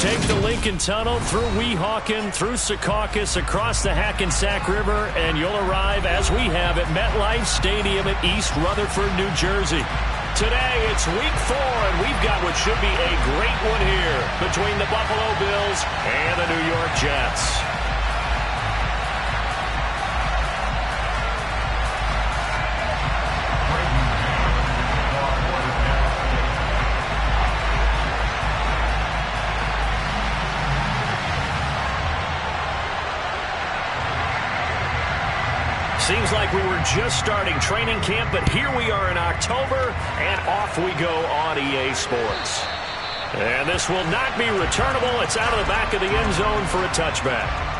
take the Lincoln Tunnel through Weehawken, through Secaucus, across the Hackensack River, and you'll arrive, as we have, at MetLife Stadium at East Rutherford, New Jersey. Today, it's Week 4, and we've got what should be a great one here between the Buffalo Bills and the New York Jets. Seems like we were just starting training camp, but here we are in October, and off we go on EA Sports. And this will not be returnable. It's out of the back of the end zone for a touchback.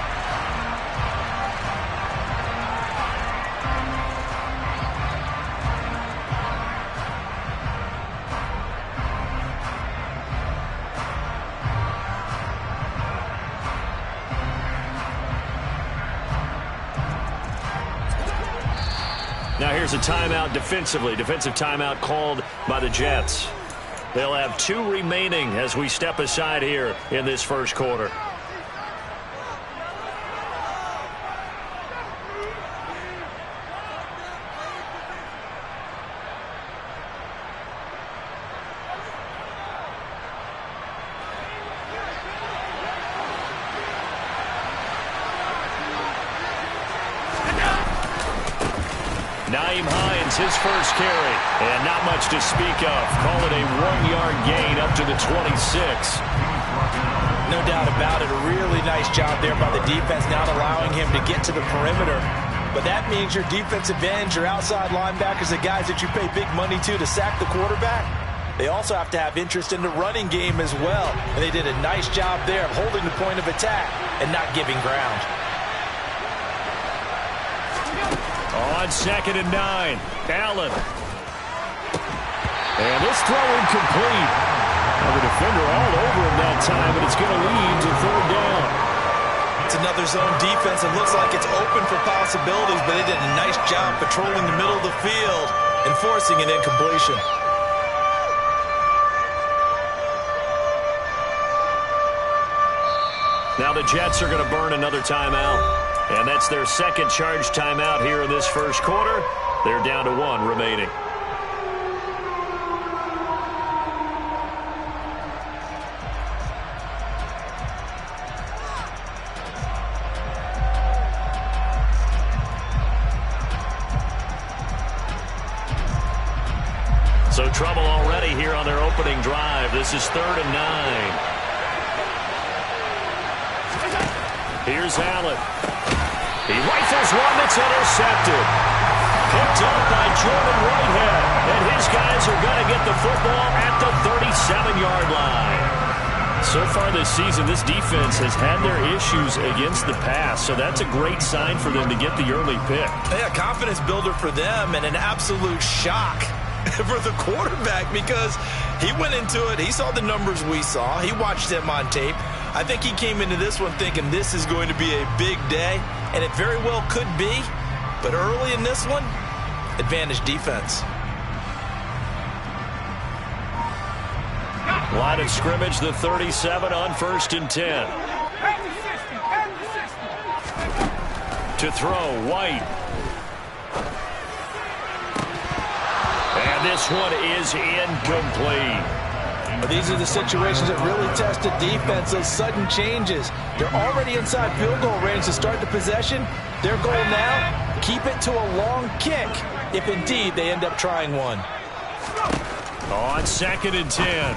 Now here's a timeout defensively. Defensive timeout called by the Jets. They'll have 2 remaining as we step aside here in this first quarter. His first carry, and not much to speak of. Call it a 1-yard gain up to the 26. No doubt about it. A really nice job there by the defense, not allowing him to get to the perimeter. But that means your defensive ends, your outside linebackers, the guys that you pay big money to sack the quarterback, they also have to have interest in the running game as well. And they did a nice job there of holding the point of attack and not giving ground. On 2nd and 9, Allen. And this throw incomplete. The defender all over him that time, and it's going to lead to 3rd down. It's another zone defense. It looks like it's open for possibilities, but they did a nice job patrolling the middle of the field and forcing an incompletion. Now the Jets are going to burn another timeout. And that's their second charge timeout here in this first quarter. They're down to 1 remaining. So trouble already here on their opening drive. This is 3rd and 9. Here's Allen. He rifles one that's intercepted. Picked up by Jordan Whitehead. And his guys are going to get the football at the 37-yard line. So far this season, this defense has had their issues against the pass. So that's a great sign for them to get the early pick. Yeah, confidence builder for them and an absolute shock for the quarterback because he went into it. He saw the numbers we saw. He watched them on tape. I think he came into this one thinking this is going to be a big day, and it very well could be. But early in this one, advantage defense. Line of scrimmage, the 37 on 1st and 10. To throw, White. And this one is incomplete. But these are the situations that really test the defense, those sudden changes. They're already inside field goal range to start the possession. Their goal now, keep it to a long kick, if indeed they end up trying one. On 2nd and 10,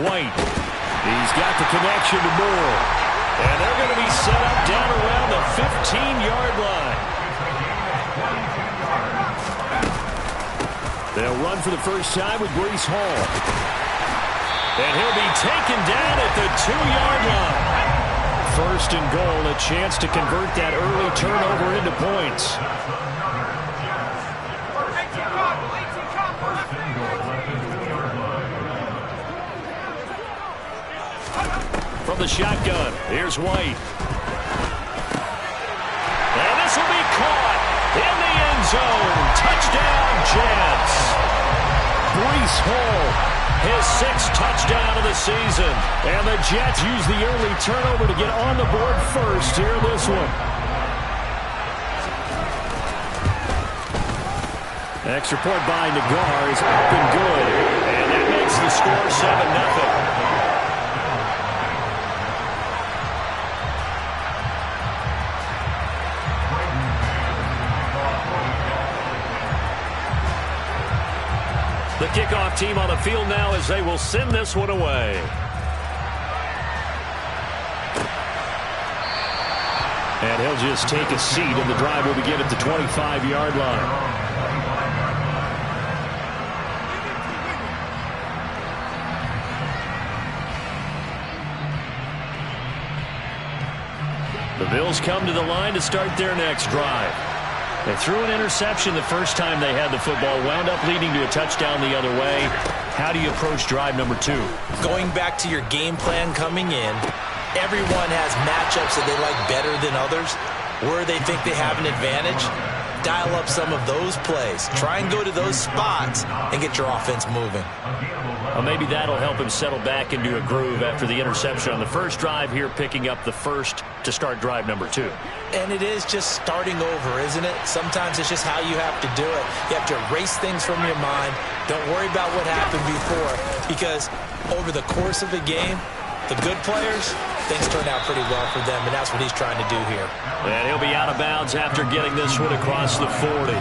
White. He's got the connection to Moore. And they're going to be set up down around the 15-yard line. They'll run for the first time with Breece Hall. And he'll be taken down at the 2-yard line. 1st and goal, a chance to convert that early turnover into points. From the shotgun, here's White. And this will be caught in the end zone. Touchdown, Jets. Breece Hall his 6th touchdown of the season. And the Jets use the early turnover to get on the board first here in this one. Extra point by Nagar is up and good. And that makes the score 7-0. The kickoff team on the field now as they will send this one away. And he'll just take a seat, and the drive will begin at the 25-yard line. The Bills come to the line to start their next drive. They threw an interception the first time they had the football, wound up leading to a touchdown the other way. How do you approach drive number 2? Going back to your game plan coming in, everyone has matchups that they like better than others, where they think they have an advantage. Dial up some of those plays. Try and go to those spots and get your offense moving. Well, maybe that'll help him settle back into a groove after the interception on the first drive here, picking up the first to start drive number 2. And it is just starting over, isn't it? Sometimes it's just how you have to do it. You have to erase things from your mind. Don't worry about what happened before, because over the course of a game, the good players, things turn out pretty well for them, and that's what he's trying to do here. And he'll be out of bounds after getting this one across the 40.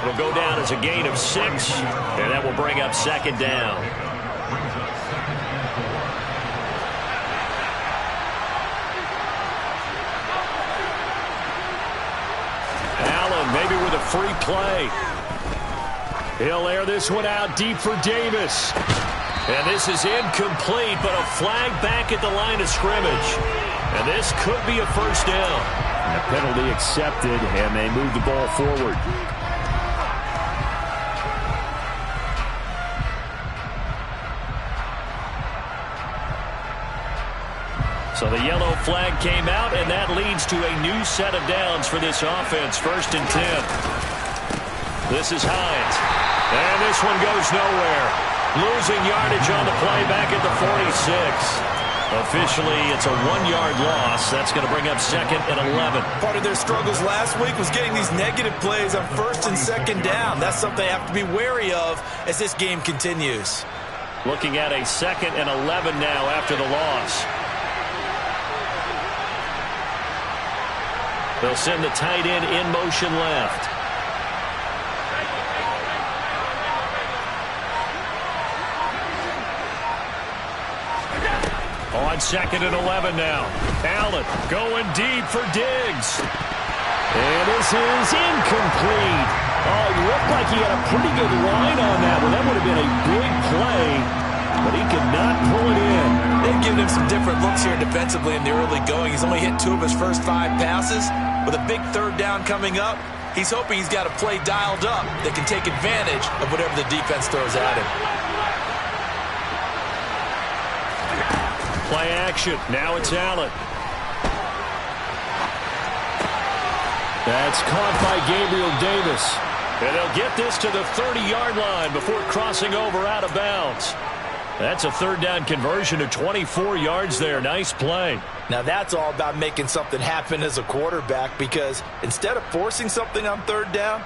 It'll go down as a gain of 6, and that will bring up 2nd down. Allen maybe with a free play. He'll air this one out deep for Davis. And this is incomplete, but a flag back at the line of scrimmage. And this could be a first down. And a penalty accepted, and they move the ball forward. So the yellow flag came out, and that leads to a new set of downs for this offense. 1st and 10. This is Hines. And this one goes nowhere. Losing yardage on the play back at the 46. Officially, it's a 1-yard loss. That's going to bring up 2nd and 11. Part of their struggles last week was getting these negative plays on 1st and 2nd down. That's something they have to be wary of as this game continues. Looking at a 2nd and 11 now after the loss. They'll send the tight end in motion left. On 2nd and 11 now. Allen going deep for Diggs. And this is incomplete. Oh, it looked like he had a pretty good line on that one. That would have been a big play, but he could not pull it in. They've given him some different looks here defensively in the early going. He's only hit 2 of his first 5 passes. With a big 3rd down coming up, he's hoping he's got a play dialed up that can take advantage of whatever the defense throws at him. Play action. Now it's Allen. That's caught by Gabriel Davis. And they'll get this to the 30-yard line before crossing over out of bounds. That's a 3rd down conversion of 24 yards there. Nice play. Now that's all about making something happen as a quarterback, because instead of forcing something on 3rd down,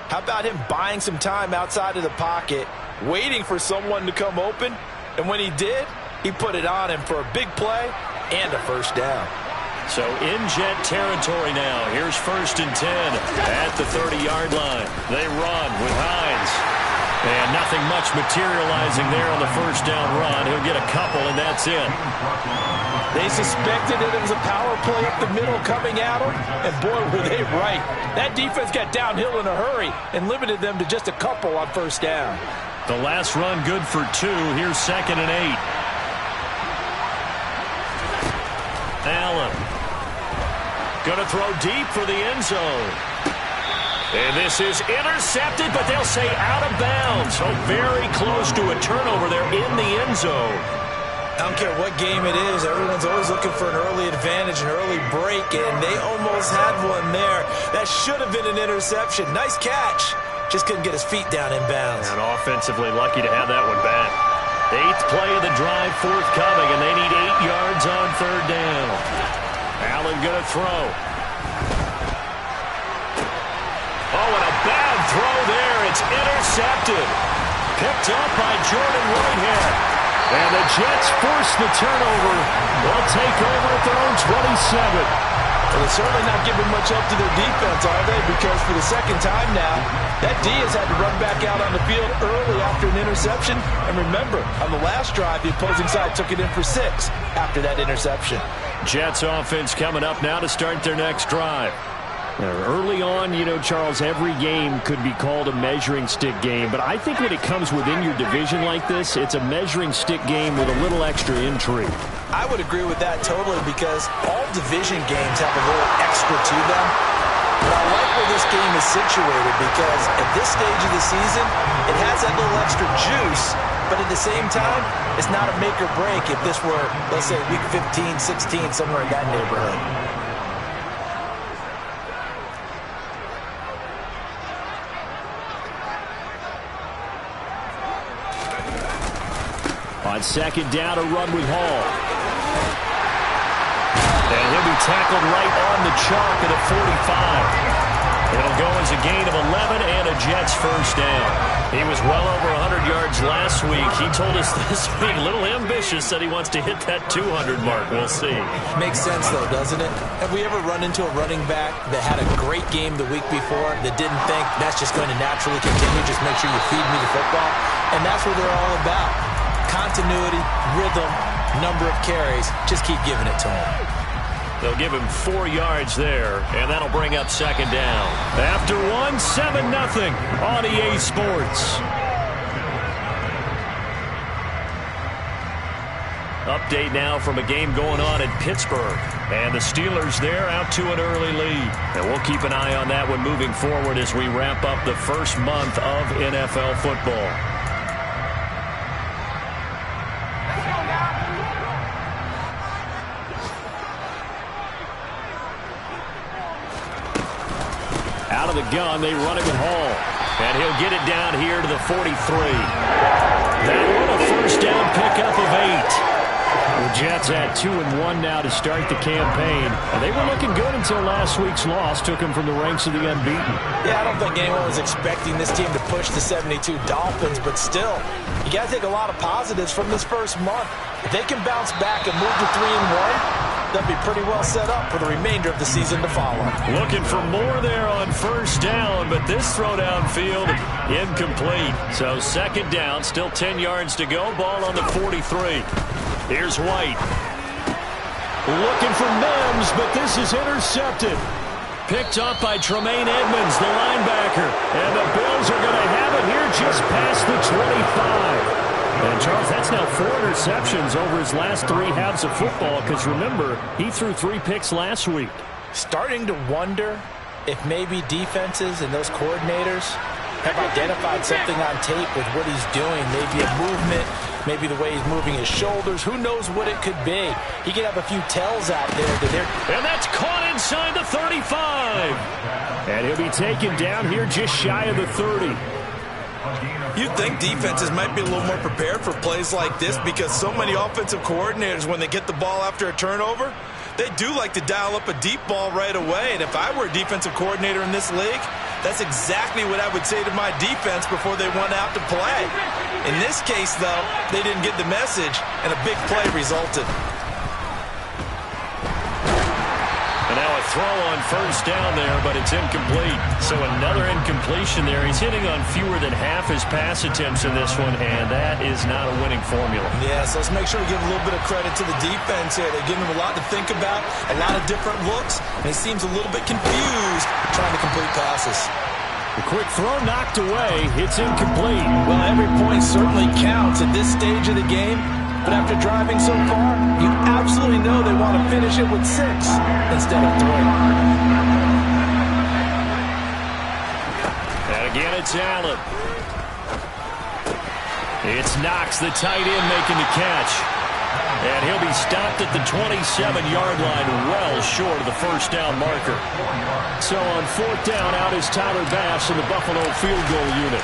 how about him buying some time outside of the pocket, waiting for someone to come open, and when he did, he put it on him for a big play and a first down. So in Jet territory now. Here's 1st and 10 at the 30-yard line. They run with Hines. And nothing much materializing there on the first down run. He'll get a couple, and that's it. They suspected it was a power play up the middle coming at them, and boy, were they right. That defense got downhill in a hurry and limited them to just a couple on first down. The last run good for 2. Here's 2nd and 8. Allen. Going to throw deep for the end zone. And this is intercepted, but they'll say out of bounds. So very close to a turnover there in the end zone. I don't care what game it is. Everyone's always looking for an early advantage, an early break, and they almost had one there. That should have been an interception. Nice catch. Just couldn't get his feet down in bounds. And offensively lucky to have that one back. 8th play of the drive forthcoming, and they need 8 yards on 3rd down. Allen going to throw. Oh, and a bad throw there. It's intercepted. Picked up by Jordan Whitehead. And the Jets force the turnover. They'll take over at their own 27. Well, they're certainly not giving much up to their defense, are they? Because for the second time now, that D has had to run back out on the field early after an interception. And remember, on the last drive, the opposing side took it in for 6 after that interception. Jets offense coming up now to start their next drive. Early on, you know, Charles, every game could be called a measuring stick game. But I think when it comes within your division like this, it's a measuring stick game with a little extra intrigue. I would agree with that totally because all division games have a little extra to them. But I like where this game is situated because at this stage of the season, it has that little extra juice. But at the same time, it's not a make or break if this were, let's say, week 15, 16, somewhere in that neighborhood. On 2nd down, a run with Hall. And he'll be tackled right on the chalk at the 45. It'll go as a gain of 11 and a Jets first down. He was well over 100 yards last week. He told us this week, a little ambitious, said he wants to hit that 200 mark. We'll see. Makes sense, though, doesn't it? Have we ever run into a running back that had a great game the week before that didn't think that's just going to naturally continue, just make sure you feed me the football? And that's what they're all about. Continuity, rhythm, number of carries. Just keep giving it to him. They'll give him 4 yards there, and that'll bring up 2nd down. After 1, 7-0 on EA Sports. Update now from a game going on in Pittsburgh. And the Steelers there out to an early lead. And we'll keep an eye on that one moving forward as we wrap up the first month of NFL football. Out of the gun, they run it with Hall. And he'll get it down here to the 43. That one a first down pickup of 8. The Jets at 2-1 now to start the campaign. And they were looking good until last week's loss took them from the ranks of the unbeaten. Yeah, I don't think anyone was expecting this team to push the 72 Dolphins, but still, you got to take a lot of positives from this first month. If they can bounce back and move to 3-1, they'll be pretty well set up for the remainder of the season to follow. Looking for more there on first down, but this throw downfield incomplete. So 2nd down, still 10 yards to go. Ball on the 43. Here's White. Looking for Mims, but this is intercepted. Picked up by Tremaine Edmonds, the linebacker. And the Bills are going to have it here just past the 25. And, Charles, that's now 4 interceptions over his last 3 halves of football because, remember, he threw 3 picks last week. Starting to wonder if maybe defenses and those coordinators have identified something on tape with what he's doing. Maybe a movement, maybe the way he's moving his shoulders. Who knows what it could be? He could have a few tells out there that they're... And that's caught inside the 35. And he'll be taken down here just shy of the 30. You'd think defenses might be a little more prepared for plays like this because so many offensive coordinators, when they get the ball after a turnover, they do like to dial up a deep ball right away. And if I were a defensive coordinator in this league, that's exactly what I would say to my defense before they went out to play. In this case, though, they didn't get the message, and a big play resulted. And now a throw on first down there, but it's incomplete. So another incompletion there. He's hitting on fewer than half his pass attempts in this one, and that is not a winning formula. Yeah, so let's make sure we give a little bit of credit to the defense here. They're giving him a lot to think about, a lot of different looks, and he seems a little bit confused trying to complete passes. The quick throw knocked away. It's incomplete. Well, every point certainly counts at this stage of the game. But after driving so far, you absolutely know they want to finish it with 6 instead of 3. And again, it's Allen. It's Knox, the tight end, making the catch. And he'll be stopped at the 27-yard line, well short of the first down marker. So on 4th down, out is Tyler Bass in the Buffalo field goal unit.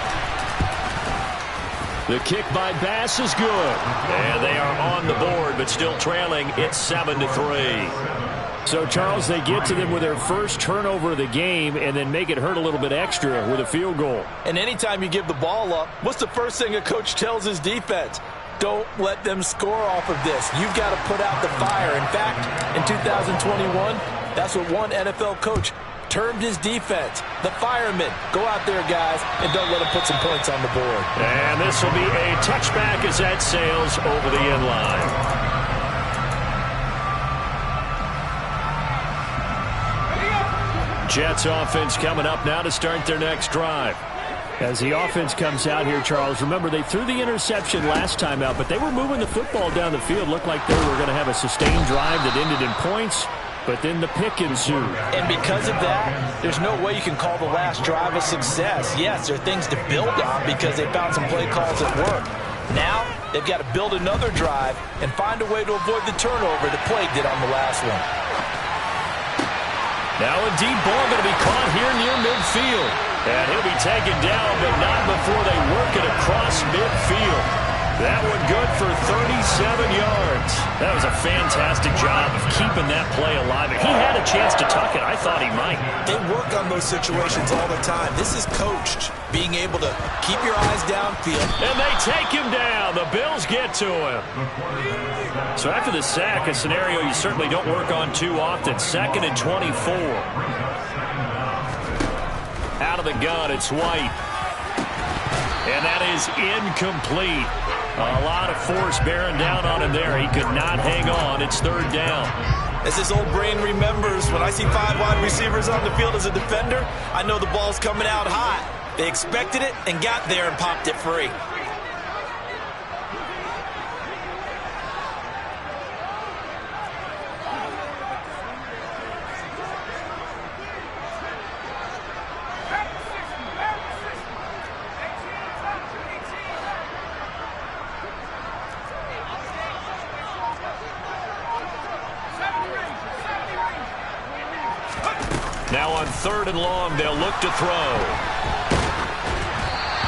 The kick by Bass is good. And they are on the board, but still trailing. It's 7-3. So, Charles, they get to them with their first turnover of the game and then make it hurt a little bit extra with a field goal. And anytime you give the ball up, what's the first thing a coach tells his defense? Don't let them score off of this. You've got to put out the fire. In fact, in 2021, that's what one NFL coach termed his defense. The firemen. Go out there, guys, and don't let them put some points on the board. And this will be a touchback as that sails over the end line. Jets offense coming up now to start their next drive. As the offense comes out here, Charles, remember they threw the interception last time out, but they were moving the football down the field. Looked like they were going to have a sustained drive that ended in points, but then the pick ensued. And because of that, there's no way you can call the last drive a success. Yes, there are things to build on because they found some play calls that work. Now, they've got to build another drive and find a way to avoid the turnover that plagued it on the last one. Now a deep ball going to be caught here near midfield. And he'll be taken down, but not before they work it across midfield. That one good for 37 yards. That was a fantastic job of keeping that play alive. He had a chance to tuck it. I thought he might. They work on those situations all the time. This is coached, being able to keep your eyes downfield. And they take him down. The Bills get to him. So after the sack, a scenario you certainly don't work on too often. 2nd and 24. Out of the gun, it's White. And that is incomplete. A lot of force bearing down on him there. He could not hang on. It's 3rd down. As this old brain remembers, when I see 5 wide receivers on the field as a defender, I know the ball's coming out hot. They expected it and got there and popped it free. Now on 3rd and long, they'll look to throw.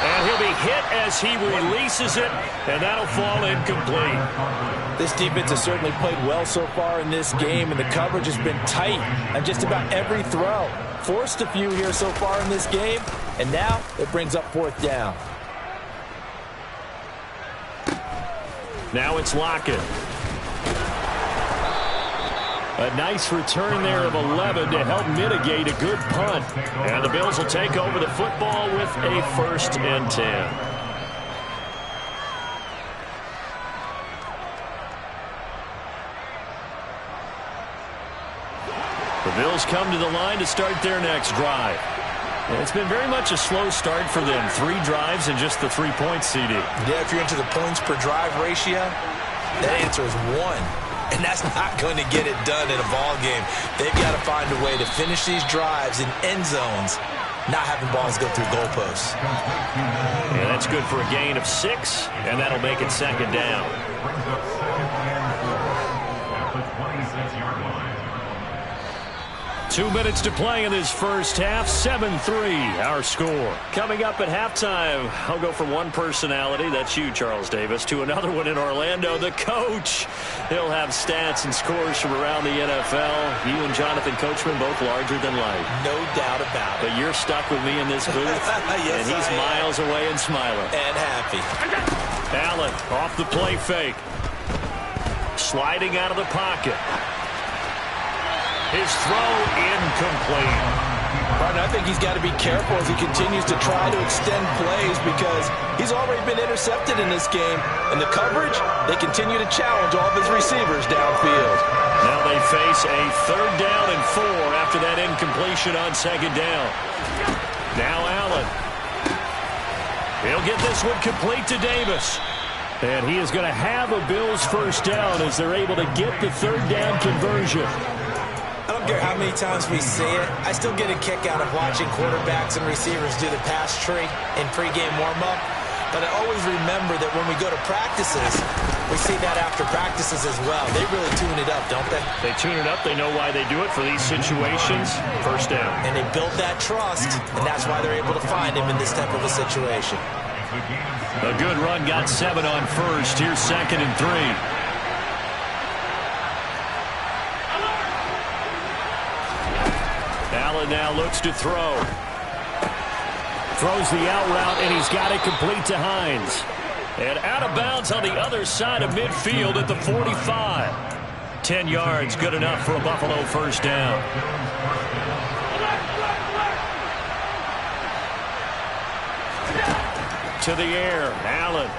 And he'll be hit as he releases it, and that'll fall incomplete. This defense has certainly played well so far in this game, and the coverage has been tight on just about every throw. Forced a few here so far in this game, and now it brings up 4th down. Now it's Lockett. A nice return there of 11 to help mitigate a good punt. And the Bills will take over the football with a 1st and 10. The Bills come to the line to start their next drive. And it's been very much a slow start for them. 3 drives and just the 3 points, CD. Yeah, if you're into the points per drive ratio, that answer is 1. And that's not going to get it done in a ball game. They've got to find a way to finish these drives in end zones, not having balls go through goalposts. Yeah, that's good for a gain of 6, and that'll make it 2nd down. 2 minutes to play in this first half. 7-3, our score. Coming up at halftime, I'll go from one personality, that's you, Charles Davis, to another one in Orlando, the coach. He'll have stats and scores from around the NFL. You and Jonathan Coachman, both larger than life. No doubt about it. But you're stuck with me in this booth, yes, and he's miles away and smiling. And happy. Allen off the play fake. Sliding out of the pocket. His throw incomplete. Partner, I think he's got to be careful as he continues to try to extend plays because he's already been intercepted in this game. And the coverage, they continue to challenge all of his receivers downfield. Now they face a 3rd down and 4 after that incompletion on 2nd down. Now Allen. He'll get this one complete to Davis. And he is going to have a Bills 1st down as they're able to get the 3rd down conversion. I don't care how many times we see it. I still get a kick out of watching quarterbacks and receivers do the pass tree in pregame warm-up. But I always remember that when we go to practices, we see that after practices as well. They really tune it up, don't they? They tune it up. They know why they do it for these situations. 1st down. And they build that trust, and that's why they're able to find him in this type of a situation. A good run got 7 on first. Here's 2nd and 3. Allen now looks to throw. Throws the out route, and he's got it complete to Hines. And out of bounds on the other side of midfield at the 45. 10 yards, good enough for a Buffalo first down. To the air, Allen.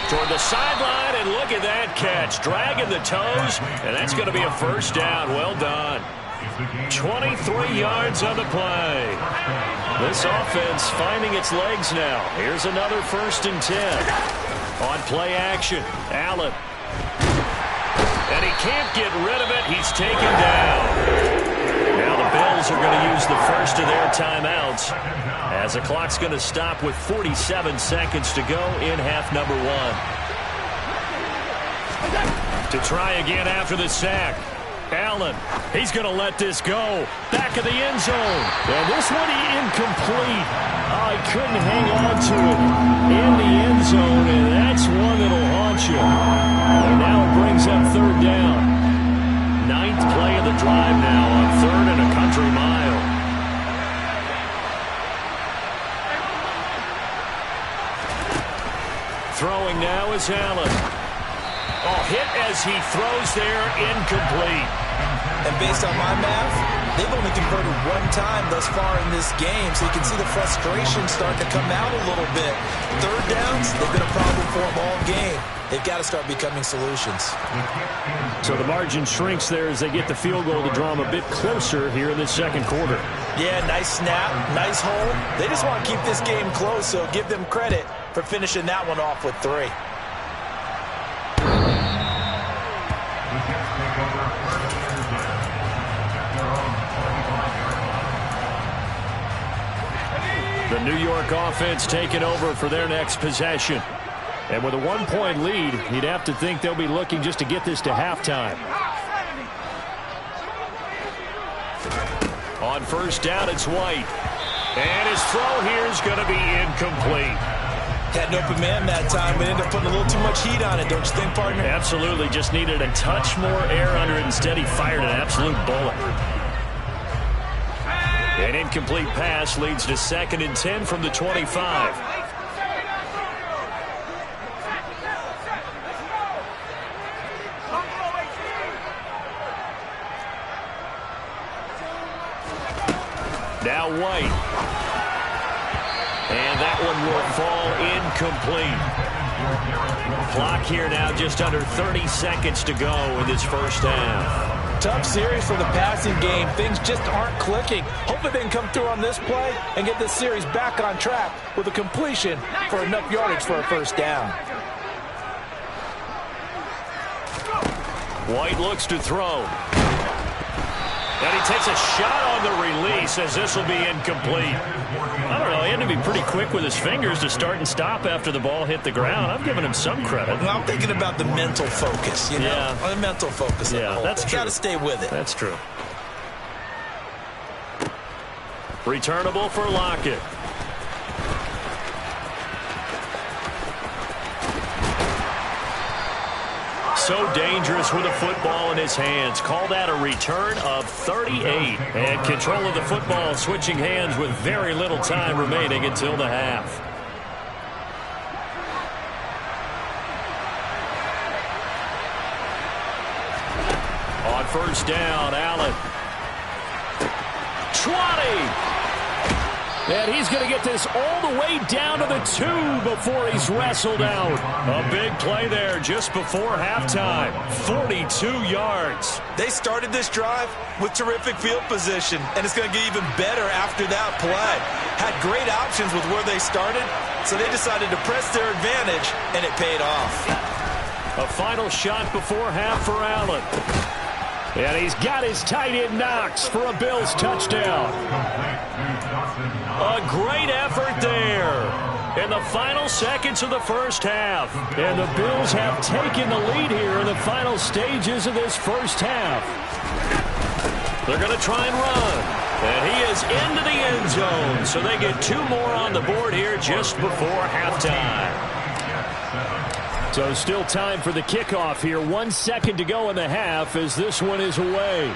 Toward the sideline, and look at that catch. Dragging the toes, and that's going to be a first down. Well done. 23 yards on the play. This offense finding its legs now. Here's another 1st and 10. On play action, Allen. And he can't get rid of it. He's taken down. Now the Bills are going to use the first of their timeouts, as the clock's going to stop with 47 seconds to go in half number 1. To try again after the sack. Allen, he's going to let this go. Back of the end zone. And this one incomplete. Oh, he couldn't hang on to it in the end zone, and that's one that'll haunt you. And now it brings up 3rd down. 9th play of the drive now on 3rd and a country mile. Throwing now is Allen. Oh, hit as he throws there, incomplete. And based on my math, they've only converted 1 time thus far in this game, so you can see the frustration starting to come out a little bit. 3rd downs, they've been a problem for them all game. They've got to start becoming solutions. So the margin shrinks there as they get the field goal to draw them a bit closer here in the 2nd quarter. Yeah, nice snap, nice hole. They just want to keep this game close, so give them credit for finishing that one off with 3. The New York offense taking over for their next possession. And with a 1-point lead, you'd have to think they'll be looking just to get this to halftime. On 1st down, it's White. And his throw here is going to be incomplete. Had an open man that time, but ended up putting a little too much heat on it, don't you think, partner? Absolutely. Just needed a touch more air under it. Instead, he fired an absolute bullet. An incomplete pass leads to 2nd and 10 from the 25. Now White. And that one will fall incomplete. Clock here now just under 30 seconds to go in this first half. Tough series for the passing game. Things just aren't clicking. Hopefully they can come through on this play and get this series back on track with a completion for enough yardage for a first down. White looks to throw. And he takes a shot on the release as this will be incomplete. I don't know, he had to be pretty quick with his fingers to start and stop after the ball hit the ground. I'm giving him some credit. Well, I'm thinking about the mental focus, you know? Yeah. The mental focus. Yeah, that's true. Got to stay with it. That's true. Returnable for Lockett. So dangerous with a football in his hands. Call that a return of 38. And control of the football switching hands with very little time remaining until the half. On 1st down, Allen. 20. And he's going to get this all the way down to the 2 before he's wrestled out. A big play there just before halftime. 42 yards. They started this drive with terrific field position, and it's going to get even better after that play. Had great options with where they started, so they decided to press their advantage, and it paid off. A final shot before half for Allen. And he's got his tight end Knox for a Bills touchdown. A great effort there in the final seconds of the first half. And the Bills have taken the lead here in the final stages of this first half. They're going to try and run. And he is into the end zone, so they get 2 more on the board here just before halftime. So still time for the kickoff here. 1 second to go in the half as this one is away.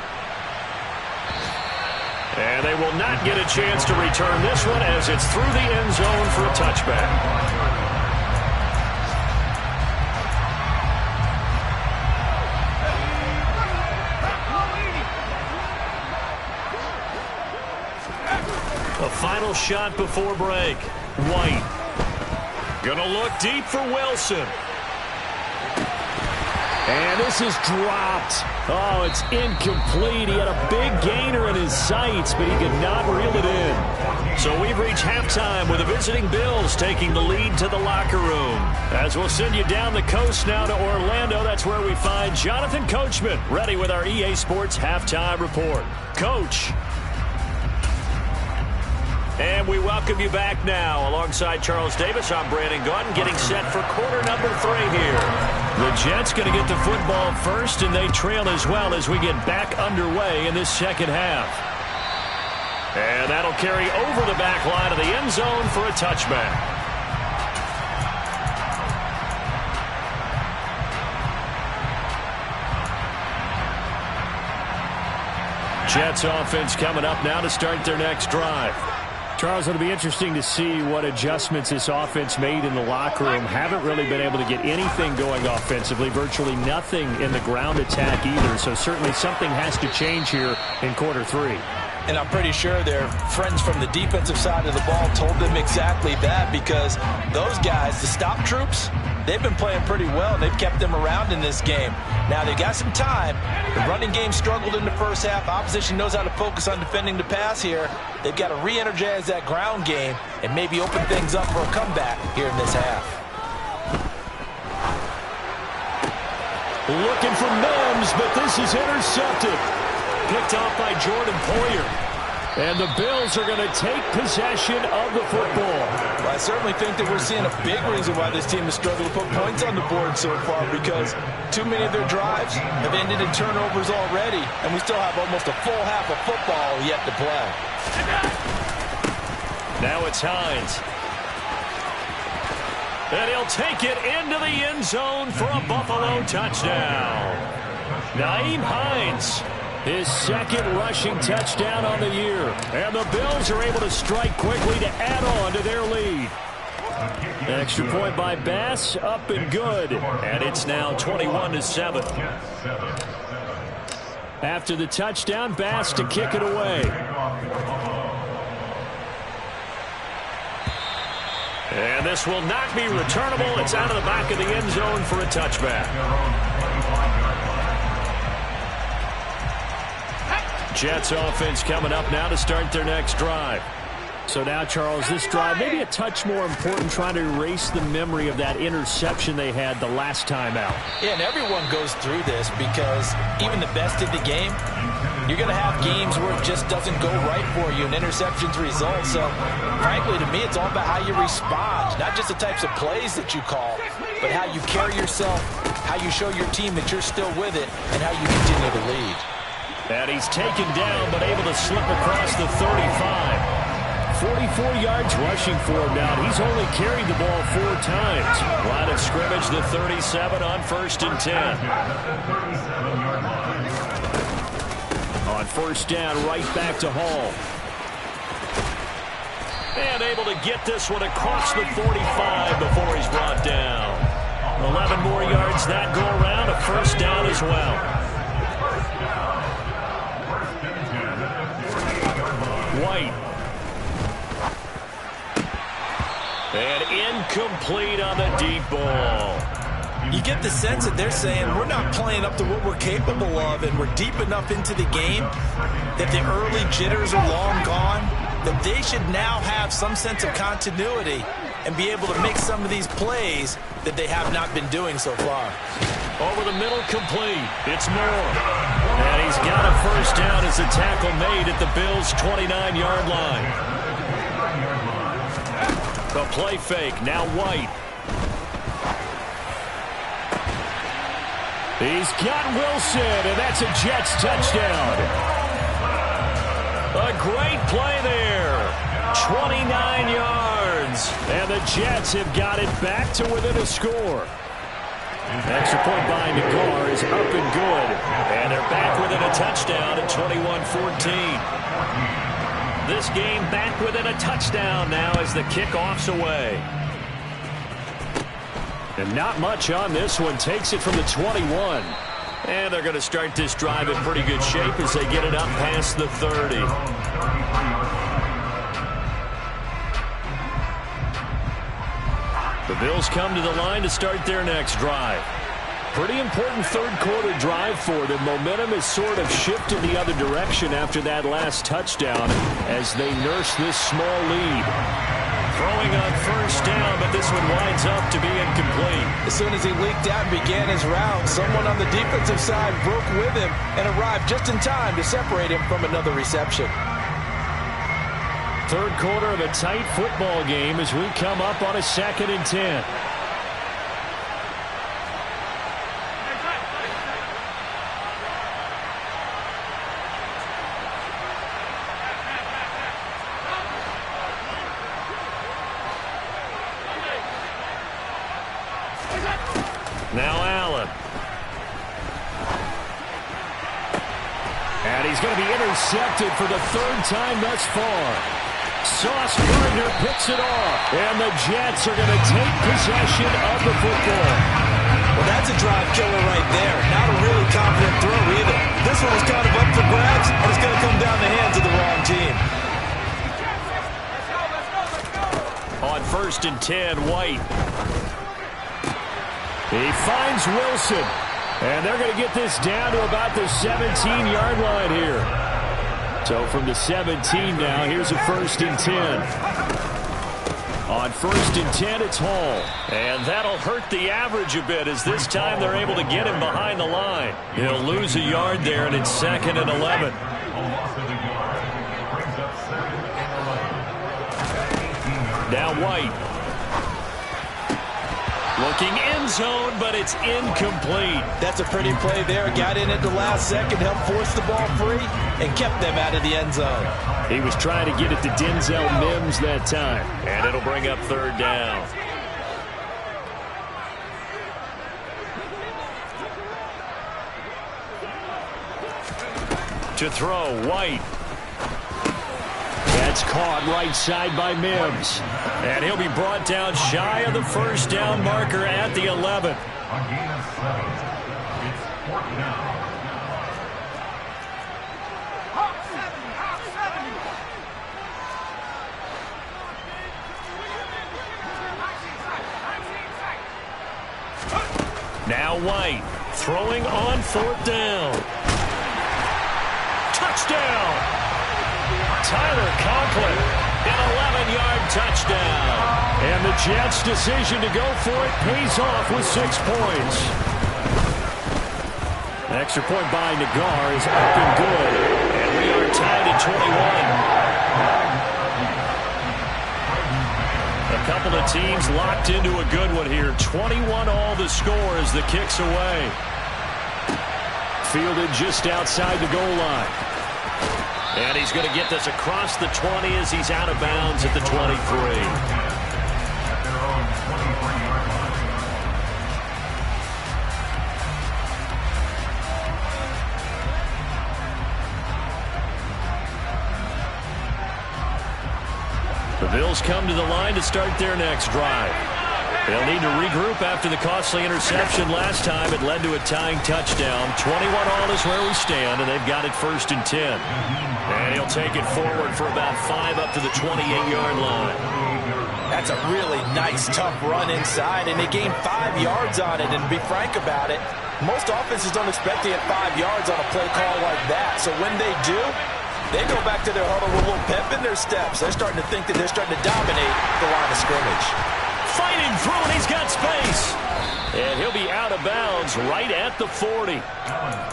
And they will not get a chance to return this one as it's through the end zone for a touchback. A final shot before break. White. Gonna look deep for Wilson. And this is dropped. Oh, it's incomplete. He had a big gainer in his sights, but he could not reel it in. So we've reached halftime with the visiting Bills taking the lead to the locker room. As we'll send you down the coast now to Orlando, that's where we find Jonathan Coachman, ready with our EA Sports halftime report. Coach. And we welcome you back now. Alongside Charles Davis, I'm Brandon Gunn, getting set for quarter number 3 here. The Jets going to get the football first, and they trail as well as we get back underway in this second half. And that'll carry over the back line of the end zone for a touchback. Jets offense coming up now to start their next drive. Charles, it'll be interesting to see what adjustments this offense made in the locker room. Haven't really been able to get anything going offensively, virtually nothing in the ground attack either. So certainly something has to change here in quarter 3. And I'm pretty sure their friends from the defensive side of the ball told them exactly that, because those guys, the stop troops, they've been playing pretty well. They've kept them around in this game. Now, they've got some time. The running game struggled in the first half. Opposition knows how to focus on defending the pass here. They've got to re-energize that ground game and maybe open things up for a comeback here in this half. Looking for Mims, but this is intercepted. Picked off by Jordan Poyer. And the Bills are going to take possession of the football. Well, I certainly think that we're seeing a big reason why this team has struggled to put points on the board so far, because too many of their drives have ended in turnovers already, and we still have almost a full half of football yet to play. Now it's Hines. And he'll take it into the end zone for a Buffalo touchdown. Nyj Hines. His second rushing touchdown on the year. And the Bills are able to strike quickly to add on to their lead. Extra point by Bass, up and good. And it's now 21-7. After the touchdown, Bass to kick it away. And this will not be returnable. It's out of the back of the end zone for a touchback. Jets offense coming up now to start their next drive. So now, Charles, this drive maybe a touch more important, trying to erase the memory of that interception they had the last time out. Yeah, and everyone goes through this, because even the best in the game, you're going to have games where it just doesn't go right for you and interceptions result. So, frankly, to me, it's all about how you respond, not just the types of plays that you call, but how you carry yourself, how you show your team that you're still with it, and how you continue to lead. And he's taken down, but able to slip across the 35. 44 yards rushing for him now. He's only carried the ball 4 times. Line of scrimmage, the 37 on 1st and 10. On 1st down, right back to Hall. And able to get this one across the 45 before he's brought down. 11 more yards that go around, a 1st down as well. White. And incomplete on the deep ball. You get the sense that they're saying we're not playing up to what we're capable of, and we're deep enough into the game that the early jitters are long gone, that they should now have some sense of continuity and be able to make some of these plays that they have not been doing so far. Over the middle, complete. It's Moore. And he's got a 1st down as the tackle made at the Bills' 29-yard line. The play fake, now White. He's got Wilson, and that's a Jets touchdown. A great play there. 29 yards. And the Jets have got it back to within a score. Extra point by Nyj is up and good. And they're back within a touchdown at 21-14. This game back within a touchdown now as the kickoff's away. And not much on this one. Takes it from the 21. And they're going to start this drive in pretty good shape as they get it up past the 30. The Bills come to the line to start their next drive. Pretty important third quarter drive for them. Momentum has sort of shifted the other direction after that last touchdown as they nurse this small lead. Throwing on first down, but this one winds up to be incomplete. As soon as he leaked out and began his route, someone on the defensive side broke with him and arrived just in time to separate him from another reception. Third quarter of a tight football game as we come up on a 2nd and 10. Now Allen. And he's going to be intercepted for the 3rd time thus far. Sauce Gardner picks it off. And the Jets are going to take possession of the football. Well, that's a drive killer right there. Not a really confident throw either. This one was kind of up for grabs, and it's going to come down the hands of the wrong team. On 1st and 10, White. He finds Wilson. And they're going to get this down to about the 17-yard line here. So from the 17 now, here's a 1st and 10. On 1st and 10, it's Hall. And that'll hurt the average a bit as this time they're able to get him behind the line. He'll lose a yard there, and it's 2nd and 11. Now White. Looking end zone, but it's incomplete. That's a pretty play there. Got in at the last second, helped force the ball free, and kept them out of the end zone. He was trying to get it to Denzel Mims that time. And it'll bring up 3rd down. To throw, White. That's caught right side by Mims. And he'll be brought down shy of the 1st down marker at the 11. Now White throwing on 4th down. Touchdown! Tyler Conklin, an 11-yard touchdown. And the Jets' decision to go for it pays off with 6 points. An extra point by Nyj is up and good. And we are tied at 21. A couple of teams locked into a good one here. 21 all the score as the kick's away. Fielded just outside the goal line. And he's going to get this across the 20 as he's out of bounds at the 23. The Bills come to the line to start their next drive. They'll need to regroup after the costly interception last time. It led to a tying touchdown. 21 all is where we stand, and they've got it 1st and 10. And he'll take it forward for about 5 up to the 28-yard line. That's a really nice, tough run inside, and they gained 5 yards on it. And to be frank about it, most offenses don't expect to hit 5 yards on a play call like that. So when they do, they go back to their huddle with a little pep in their steps. They're starting to think that they're starting to dominate the line of scrimmage. Fighting through, and he's got space. And he'll be out of bounds right at the 40.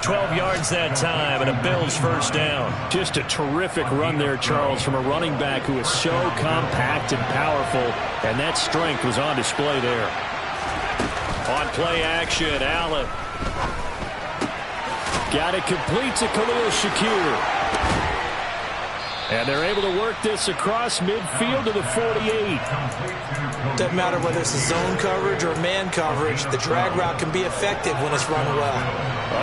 12 yards that time, and a Bills 1st down. Just a terrific run there, Charles, from a running back who is so compact and powerful, and that strength was on display there. On play action, Allen. Got it complete to Khalil Shakir. And they're able to work this across midfield to the 48. Doesn't matter whether it's a zone coverage or man coverage, the drag route can be effective when it's run well.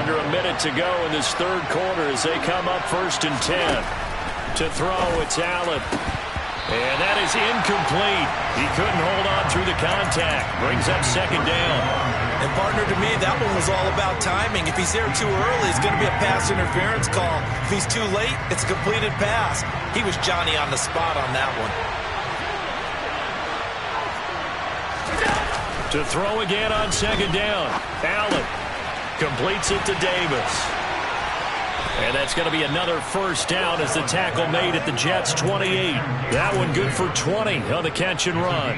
Under a minute to go in this third quarter as they come up 1st and 10. To throw, it's Allen. And that is incomplete. He couldn't hold on through the contact. Brings up 2nd down. And partner, to me, that one was all about timing. If he's there too early, it's going to be a pass interference call. If he's too late, it's a completed pass. He was Johnny on the spot on that one. To throw again on 2nd down. Allen completes it to Davis. And that's going to be another 1st down as the tackle made at the Jets' 28. That one good for 20 on the catch and run.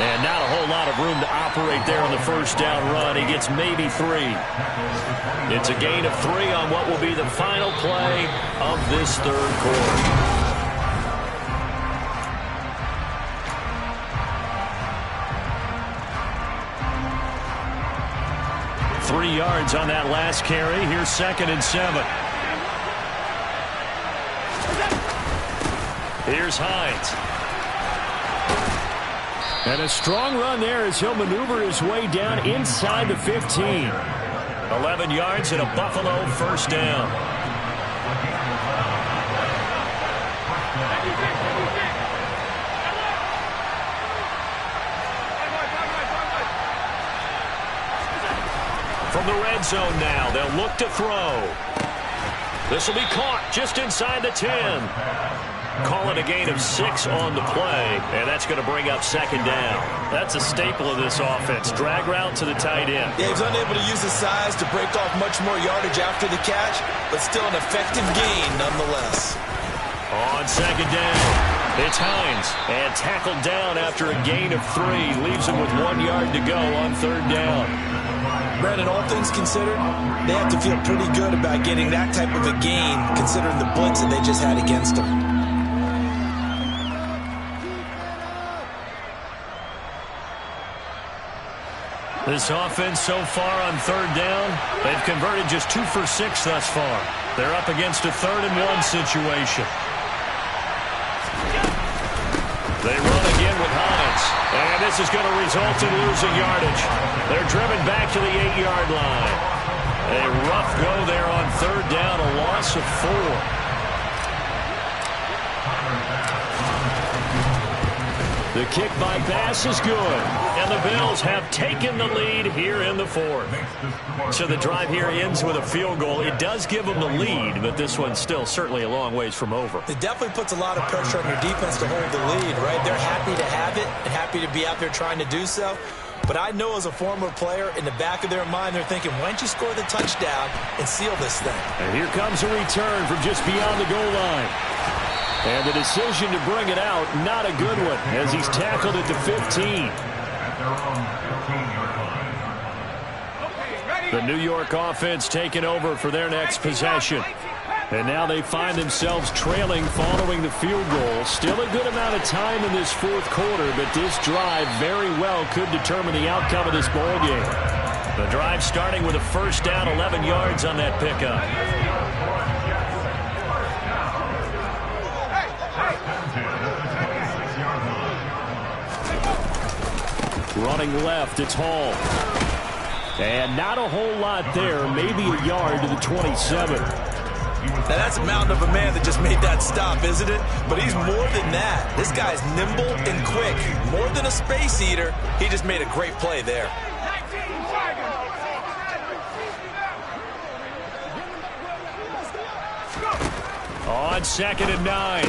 And not a whole lot of room to operate there on the 1st down run. He gets maybe 3. It's a gain of 3 on what will be the final play of this third quarter. 3 yards on that last carry. Here's 2nd and 7. Here's Hines. And a strong run there as he'll maneuver his way down inside the 15. 11 yards and a Buffalo 1st down. From the red zone now, they'll look to throw. This will be caught just inside the 10. Call it a gain of 6 on the play, and that's going to bring up 2nd down. That's a staple of this offense. Drag route to the tight end. Yeah, he's unable to use his size to break off much more yardage after the catch, but still an effective gain nonetheless. On 2nd down, it's Hines, and tackled down after a gain of 3. Leaves him with 1 yard to go on 3rd down. Brandon, all things considered, they have to feel pretty good about getting that type of a gain, considering the blitz that they just had against them. This offense so far on 3rd down, they've converted just 2 for 6 thus far. They're up against a 3rd and 1 situation. They run again with Hines, and this is going to result in losing yardage. They're driven back to the 8-yard line. A rough go there on 3rd down, a loss of 4. The kick by pass is good, and the Bills have taken the lead here in the 4th. So the drive here ends with a field goal. It does give them the lead, but this one's still certainly a long ways from over. It definitely puts a lot of pressure on your defense to hold the lead, right? They're happy to have it and happy to be out there trying to do so. But I know as a former player, in the back of their mind, they're thinking, why don't you score the touchdown and seal this thing? And here comes a return from just beyond the goal line. And the decision to bring it out, not a good one, as he's tackled at the 15. The New York offense taking over for their next possession. And now they find themselves trailing following the field goal. Still a good amount of time in this 4th quarter, but this drive very well could determine the outcome of this ball game. The drive starting with a 1st down, 11 yards on that pickup. Running left, it's Hall. And not a whole lot there, maybe a yard to the 27. Now that's a mountain of a man that just made that stop, isn't it? But he's more than that. This guy's nimble and quick. More than a space eater, he just made a great play there. On 2nd and 9,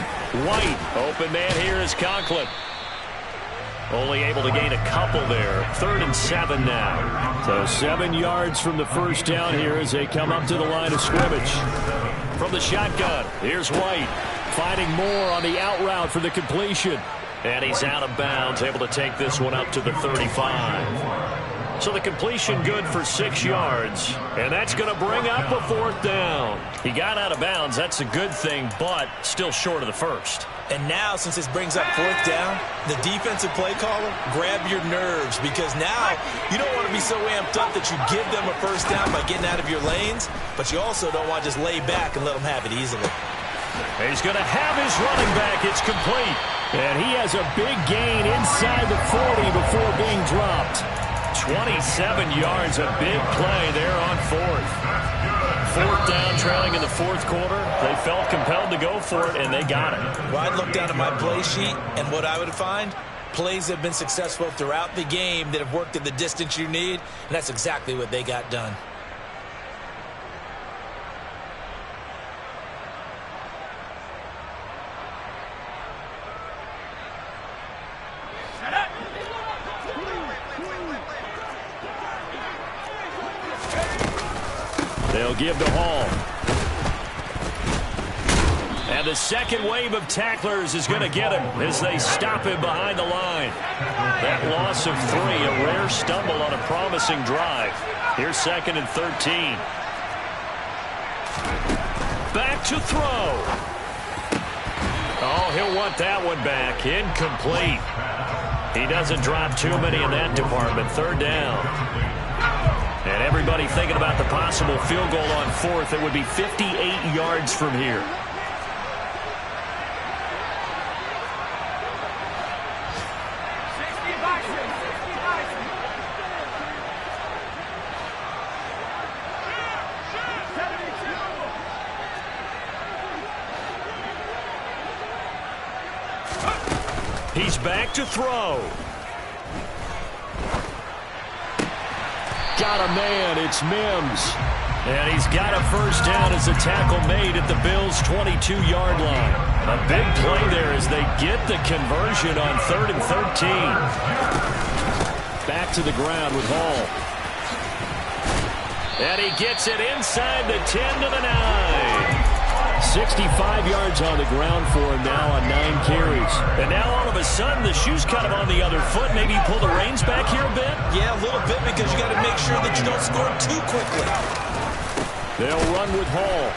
White. Open man here is Conklin. Only able to gain a couple there. 3rd and 7 now. So 7 yards from the 1st down here as they come up to the line of scrimmage. From the shotgun, here's White. Finding more on the out route for the completion. And he's out of bounds, able to take this one up to the 35. So the completion good for 6 yards, and that's going to bring up a 4th down. He got out of bounds. That's a good thing, but still short of the first. And now, since this brings up 4th down, the defensive play caller, grab your nerves, because now you don't want to be so amped up that you give them a 1st down by getting out of your lanes, but you also don't want to just lay back and let them have it easily. He's going to have his running back. It's complete. And he has a big gain inside the 40 before being dropped. 27 yards, a big play there on 4th. 4th down, trailing in the 4th quarter. They felt compelled to go for it, and they got it. Well, I'd look down at my play sheet, and what I would find, plays have been successful throughout the game that have worked at the distance you need, and that's exactly what they got done. They'll give to Hall. And the second wave of tacklers is going to get him as they stop him behind the line. That loss of 3, a rare stumble on a promising drive. Here's 2nd and 13. Back to throw. Oh, he'll want that one back. Incomplete. He doesn't drop too many in that department. 3rd down. And everybody thinking about the possible field goal on 4th. It would be 58 yards from here. He's back to throw. Got a man, it's Mims. And he's got a 1st down as a tackle made at the Bills' 22-yard line. A big play there as they get the conversion on 3rd and 13. Back to the ground with Hall. And he gets it inside the 10 to the 9. 65 yards on the ground for him now on 9 carries. And now all of a sudden the shoe's kind of on the other foot. Maybe you pull the reins back here a bit? Yeah, a little bit, because you got to make sure that you don't score too quickly. They'll run with Hall.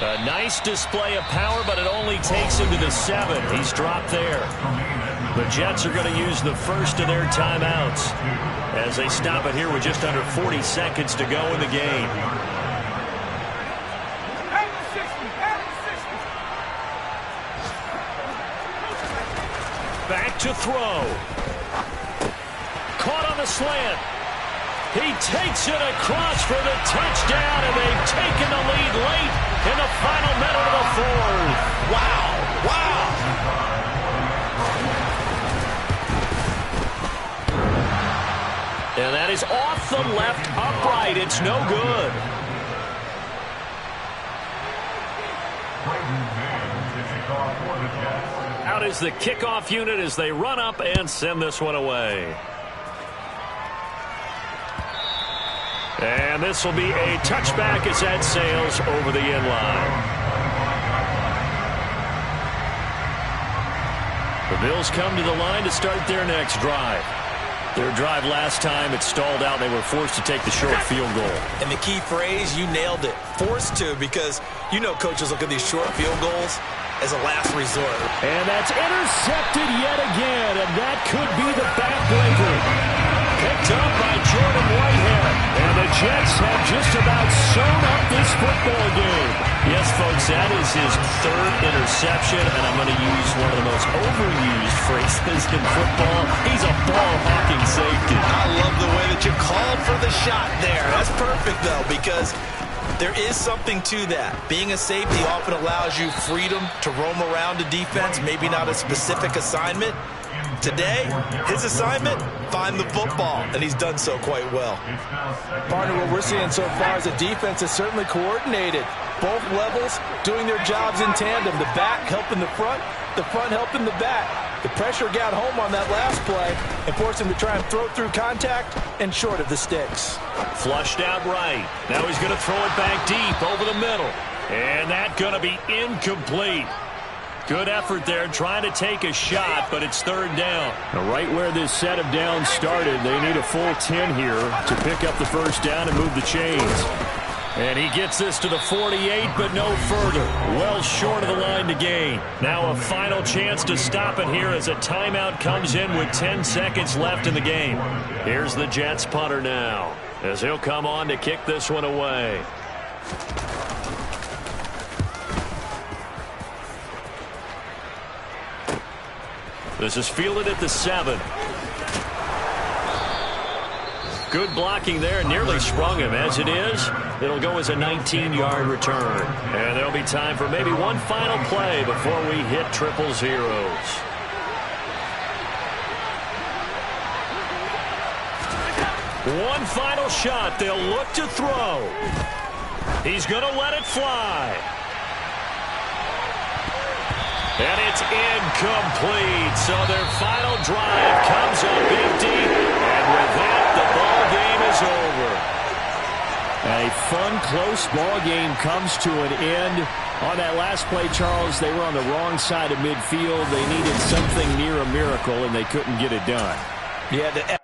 A nice display of power, but it only takes him to the 7. He's dropped there. The Jets are going to use the first of their timeouts as they stop it here with just under 40 seconds to go in the game. Back to throw. Caught on the slant. He takes it across for the touchdown, and they've taken the lead late in the final minute of the 4th. Wow. Wow. And that is off the left upright. It's no good. Out is the kickoff unit as they run up and send this one away. And this will be a touchback as that sails over the end line. The Bills come to the line to start their next drive. Their drive last time, it stalled out. They were forced to take the short field goal. And the key phrase, you nailed it. Forced to, because you know coaches look at these short field goals as a last resort. And that's intercepted yet again, and that could be the backbreaker. Picked up by Jordan Whitehead. And the Jets have just about sewn up this football game. Yes, folks, that is his 3rd interception, and I'm going to use one of the most overused phrases in football. He's a ball-hawking safety. I love the way that you called for the shot there. That's perfect, though, because there is something to that. Being a safety often allows you freedom to roam around a defense, maybe not a specific assignment. Today, his assignment, find the football, and he's done so quite well. Partner, what we're seeing so far is the defense is certainly coordinated. Both levels doing their jobs in tandem. The back helping the front helping the back. The pressure got home on that last play and forced him to try and throw through contact and short of the sticks. Flushed out right. Now he's going to throw it back deep over the middle. And that's going to be incomplete. Good effort there, trying to take a shot, but it's third down. Now, right where this set of downs started, they need a full 10 here to pick up the first down and move the chains. And he gets this to the 48, but no further. Well short of the line to gain. Now a final chance to stop it here as a timeout comes in with 10 seconds left in the game. Here's the Jets punter now, as he'll come on to kick this one away. This is fielded at the 7. Good blocking there, nearly sprung him. As it is, it'll go as a 19-yard return. And there'll be time for maybe one final play before we hit triple zeros. One final shot. They'll look to throw. He's going to let it fly. And it's incomplete. So their final drive comes up empty. And with that, the ball game is over. A fun, close ball game comes to an end. On that last play, Charles, they were on the wrong side of midfield. They needed something near a miracle, and they couldn't get it done. Yeah,